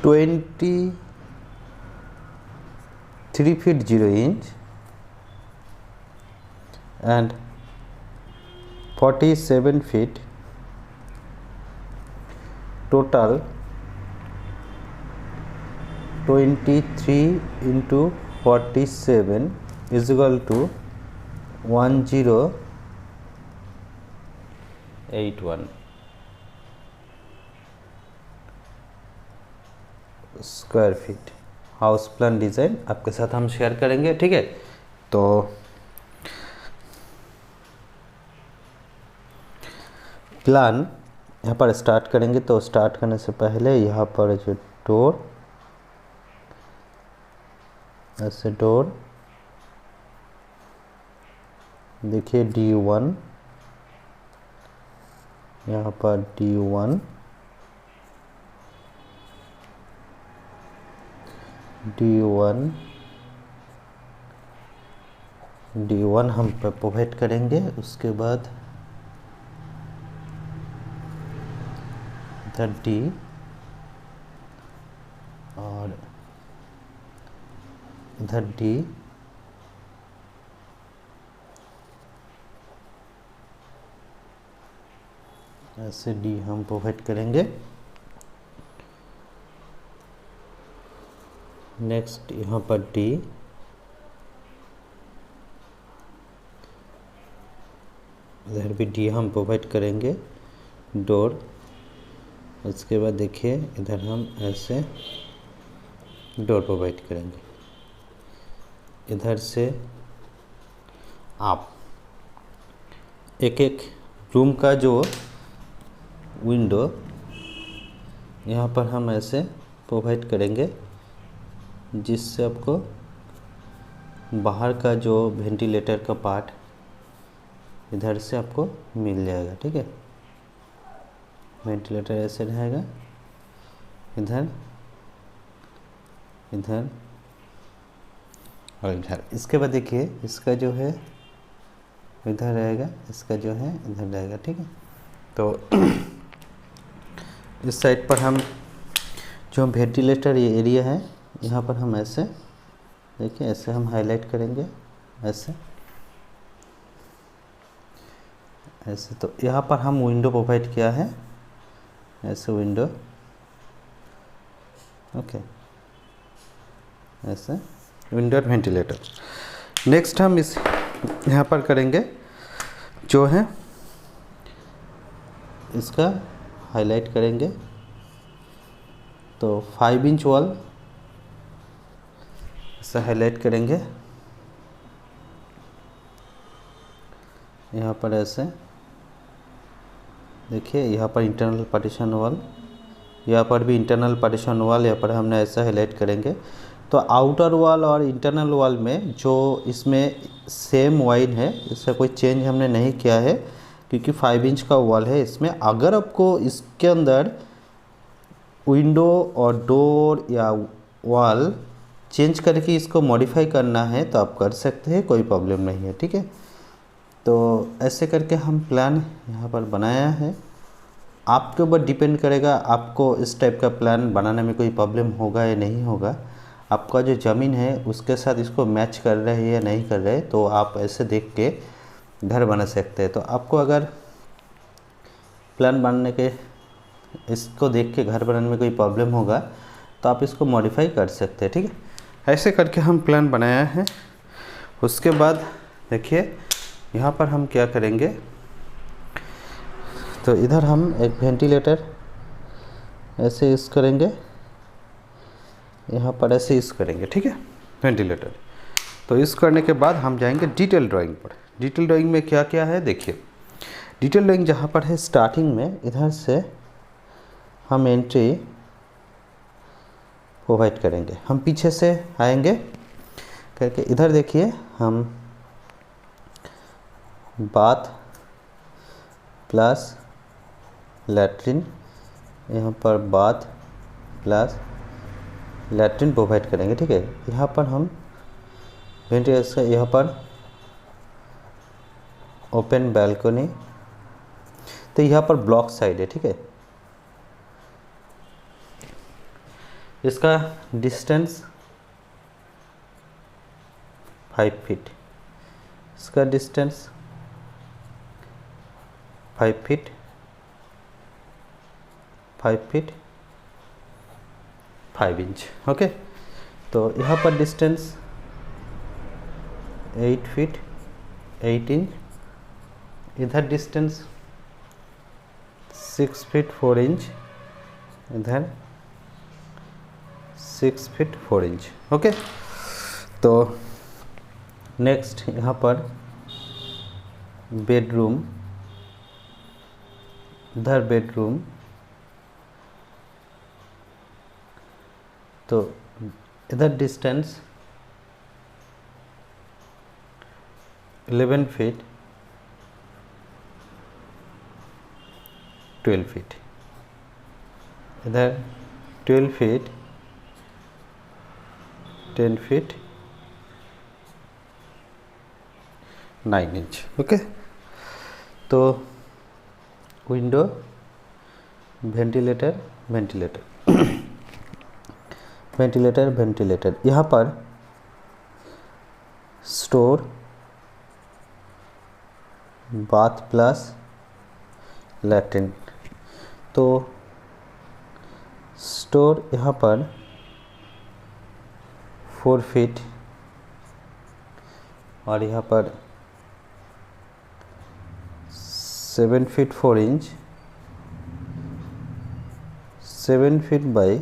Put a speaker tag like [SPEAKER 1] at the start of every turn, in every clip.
[SPEAKER 1] 23 feet 0 inch and 47 feet, total 23 into 47 is equal to 1081 square feet. House plan design आपके साथ हम share करेंगे, ठीक है। तो प्लान यहाँ पर स्टार्ट करेंगे, तो स्टार्ट करने से पहले यहाँ पर जो डोर, ऐसे डोर देखिए D1, यहाँ पर D1, D1 हम प्रोवाइड करेंगे। उसके बाद इधर D और इधर D, ऐसे D हम प्रोवाइड करेंगे। नेक्स्ट यहाँ पर D, इधर भी D हम प्रोवाइड करेंगे डोर। उसके बाद देखिए इधर हम ऐसे डोर प्रोवाइड करेंगे। इधर से आप एक एक रूम का जो विंडो यहाँ पर हम ऐसे प्रोवाइड करेंगे, जिससे आपको बाहर का जो वेंटिलेटर का पार्ट इधर से आपको मिल जाएगा, ठीक है। वेंटिलेटर ऐसे रहेगा, इधर इधर और इधर। इसके बाद देखिए इसका जो है इधर रहेगा, इसका जो है इधर रहेगा, ठीक है। तो इस साइड पर हम जो वेंटिलेटर ये एरिया है, यहाँ पर हम ऐसे देखिए ऐसे हम हाईलाइट करेंगे, ऐसे ऐसे। तो यहाँ पर हम विंडो प्रोवाइड किया है, ऐसे विंडो, ओके, ऐसे विंडो और वेंटिलेटर। नेक्स्ट हम इस यहाँ पर करेंगे जो है इसका हाईलाइट करेंगे। तो 5 इंच वॉल ऐसा हाईलाइट करेंगे, यहाँ पर ऐसे देखिए, यहाँ पर इंटरनल पार्टीशन वॉल, यहाँ पर भी इंटरनल पार्टीशन वॉल, यहाँ पर हमने ऐसा हाईलाइट करेंगे। तो आउटर वॉल और इंटरनल वॉल में जो इसमें सेम वाइड है, इसका कोई चेंज हमने नहीं किया है, क्योंकि 5 इंच का वॉल है इसमें। अगर आपको इसके अंदर विंडो और डोर या वॉल चेंज करके इसको मॉडिफाई करना है तो आप कर सकते हैं, कोई प्रॉब्लम नहीं है, ठीक है। तो ऐसे करके हम प्लान यहाँ पर बनाया है। आपके ऊपर डिपेंड करेगा आपको इस टाइप का प्लान बनाने में कोई प्रॉब्लम होगा या नहीं होगा। आपका जो ज़मीन है उसके साथ इसको मैच कर रहे हैं या नहीं कर रहे, तो आप ऐसे देख के घर बना सकते हैं। तो आपको अगर प्लान बनाने के इसको देख के घर बनाने में कोई प्रॉब्लम होगा तो आप इसको मॉडिफाई कर सकते हैं, ठीक है। ऐसे करके हम प्लान बनाया है। उसके बाद देखिए यहाँ पर हम क्या करेंगे, तो इधर हम एक वेंटिलेटर ऐसे यूज़ करेंगे, यहाँ पर ऐसे यूज़ करेंगे, ठीक है, वेंटिलेटर। तो यूज़ करने के बाद हम जाएंगे डिटेल ड्राइंग पर। डिटेल ड्राइंग में क्या क्या है देखिए। डिटेल ड्राइंग जहाँ पर है स्टार्टिंग में, इधर से हम एंट्री प्रोवाइड करेंगे। हम पीछे से आएंगे करके, इधर देखिए हम बाथ प्लस लैट्रिन, यहाँ पर बाथ प्लस लैट्रिन प्रोवाइड करेंगे, ठीक है। यहाँ पर हम वेंटिलेटर से यहाँ पर ओपन बैल्कनी, तो यहाँ पर ब्लॉक साइड है, ठीक है। इसका डिस्टेंस 5 फीट, इसका distance 5 feet, 5 feet 5 inch. Okay, तो यहाँ पर डिस्टेंस 8 फीट 8 इंच, इधर डिस्टेंस 6 फीट 4 इंच, इधर 6 फीट 4 इंच। ओके, तो नेक्स्ट यहाँ पर बेडरूम, इधर बेडरूम, तो इधर डिस्टेंस 11 फीट 12 फीट, इधर 12 फीट 10 फीट 9 इंच। ओके, तो window, ventilator, ventilator ventilator, ventilator, यहाँ पर स्टोर, बाथ प्लस लैट्रिन। तो स्टोर यहाँ पर 4 फीट और यहाँ पर 7 feet 4 inch, 7 feet by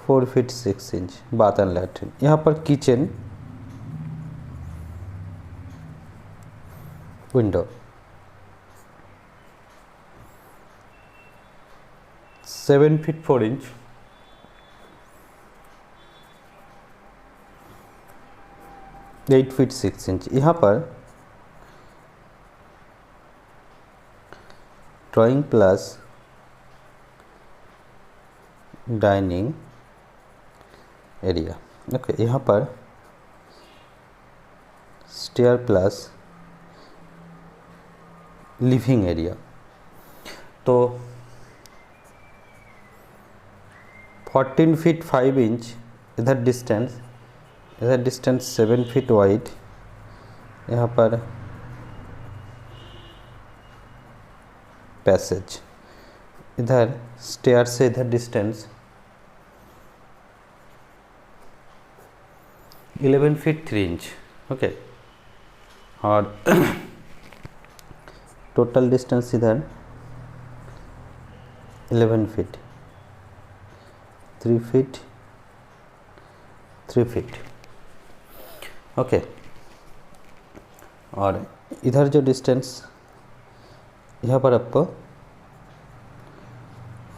[SPEAKER 1] 4 feet 6 inch bath and latrine. यहाँ पर kitchen, window 7 feet 4 inch, 8 feet 6 inch. यहाँ पर drawing plus dining area. Okay, यहाँ पर स्टेयर प्लस लिविंग एरिया। तो 14 फीट 5 इंच इधर डिस्टेंस, इधर डिस्टेंस 7 फीट वाइड, यहाँ पर पैसेज, इधर स्टेयर से इधर डिस्टेंस 11 फीट 3 इंच। ओके, और टोटल डिस्टेंस इधर 11 फीट 3 फीट 3 फीट। ओके, और इधर जो डिस्टेंस यहाँ पर आपको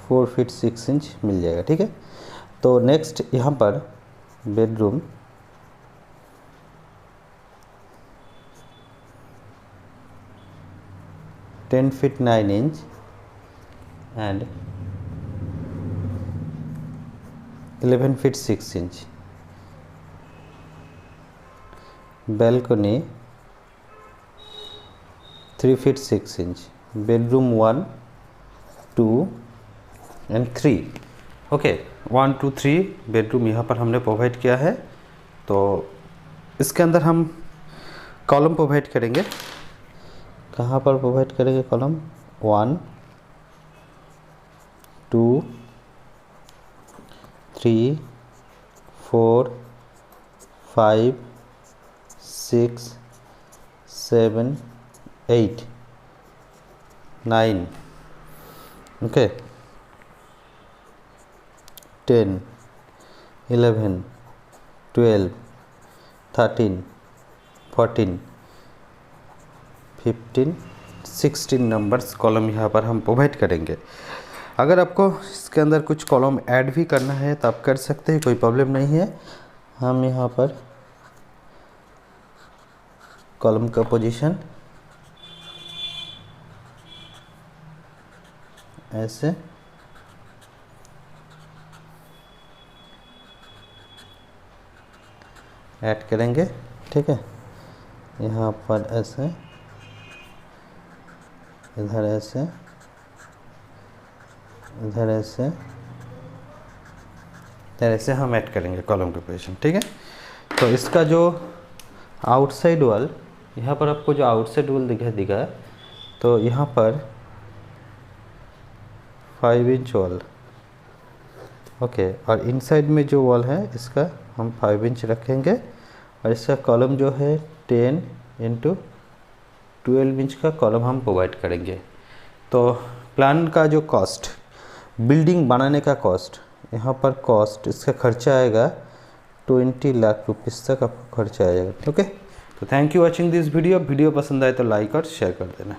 [SPEAKER 1] 4 फीट 6 इंच मिल जाएगा। ठीक है, तो नेक्स्ट यहाँ पर bedroom, ten feet 9 inch and 11 feet 6 inch, balcony 3 feet 6 inch, bedroom 1 2 and 3। Okay, 1 2 3 bedroom यहाँ पर हमने प्रोवाइड किया है। तो इसके अंदर हम कॉलम प्रोवाइड करेंगे। कहाँ पर प्रोवाइड करेंगे कॉलम? 1 2 3 4 5 6 7 8 9 ओके 10 11 12 13 14 15 16 नंबर्स कॉलम यहाँ पर हम प्रोवाइड करेंगे। अगर आपको इसके अंदर कुछ कॉलम ऐड भी करना है तो आप कर सकते हैं, कोई प्रॉब्लम नहीं है। हम यहाँ पर कॉलम का पोजीशन ऐसे ऐड करेंगे। ठीक है, यहाँ पर ऐसे, इधर ऐसे, इधर ऐसे, देन ऐसे हम ऐड करेंगे कॉलम का पोजीशन, ठीक है। तो इसका जो आउटसाइड वॉल, यहाँ पर आपको जो आउटसाइड वॉल दिखा है, तो यहाँ पर 5 इंच वॉल, ओके। और इनसाइड में जो वॉल है इसका हम 5 इंच रखेंगे, और इसका कॉलम जो है 10 इंटू 12 इंच का कॉलम हम प्रोवाइड करेंगे। तो प्लान का जो कॉस्ट, बिल्डिंग बनाने का कॉस्ट, यहाँ पर कॉस्ट इसका खर्चा आएगा 20 लाख रुपीज़ तक आपको खर्चा आएगा, ओके। तो thank you watching this video. Video पसंद आए तो लाइक और शेयर कर देना।